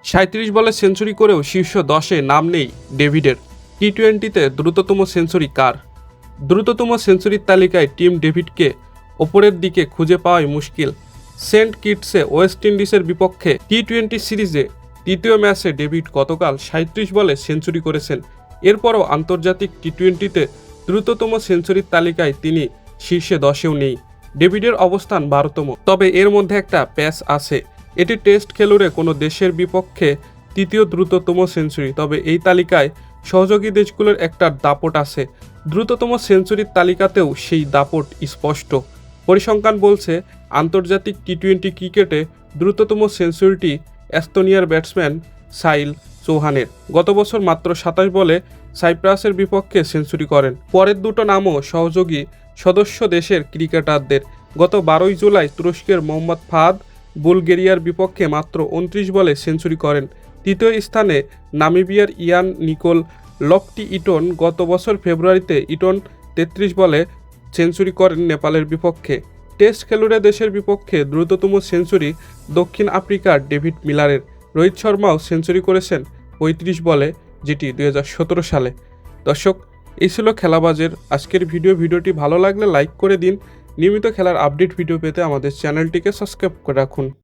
37 বলে সেঞ্চুরি করেও শীর্ষ 10-এ নাম নেই ডেভিডের। টি-20তে দ্রুততম সেঞ্চুরি কার? দ্রুততম সেঞ্চুরির তালিকায় টিম ডেভিডকে ওপরের দিকে খুঁজে পাওয়াই মুশকিল। সেন্ট কিটসে ওয়েস্ট ইন্ডিজের বিপক্ষে টি-20 সিরিজে তৃতীয় ম্যাচে ডেভিড গতকাল 37 বলে সেঞ্চুরি করেছেন। এরপরও আন্তর্জাতিক টি-20তে দ্রুততম সেঞ্চুরির তালিকায় তিনি শীর্ষে 10-এও নেই। ডেভিডের অবস্থান 12তম। তবে এর মধ্যে একটা প্যাচ আছে। এটি টেস্ট খেলুড়ে কোনো দেশের বিপক্ষে তৃতীয় দ্রুততম সেঞ্চুরি। তবে এই তালিকায় সহযোগী দেশগুলোর একটা দাপট আছে। দ্রুততম সেঞ্চুরির তালিকাতেও সেই দাপট স্পষ্ট। পরিসংখ্যান বলছে আন্তর্জাতিক টি-20 ক্রিকেটে দ্রুততম সেঞ্চুরিটি এস্তোনিয়ার ব্যাটসম্যান সাহিল চৌহানের। গত বছর মাত্র 27 বলে সাইপ্রাসের বিপক্ষে সেঞ্চুরি করেন। পরের দুটো নামও সহযোগী সদস্য দেশের ক্রিকেটারদের। গত 12 জুলাই তুরস্কের মোহাম্মদ ফাহাদ বুলগেরিয়ার বিপক্ষে মাত্র 29 বলে সেঞ্চুরি করেন। তৃতীয় স্থানে নামিবিয়ার ইয়ান নিকোল লকটি ইটন। গত বছর ফেব্রুয়ারিতে ইটন 33 বলে সেঞ্চুরি করেন নেপালের বিপক্ষে। টেস্ট খেলুড়ে দেশের বিপক্ষে দ্রুততম সেঞ্চুরি দক্ষিণ আফ্রিকার ডেভিড মিলারের। রোহিত শর্মাও সেঞ্চুরি করেছেন 35 বলে, যেটি 2017 সালে। দর্শক, এই ছিল খেলাবাজের আজকের ভিডিওটি ভালো লাগলে লাইক করে দিন। নিয়মিত খেলার আপডেট ভিডিও পেতে আমাদের চ্যানেলটিকে সাবস্ক্রাইব করে রাখুন।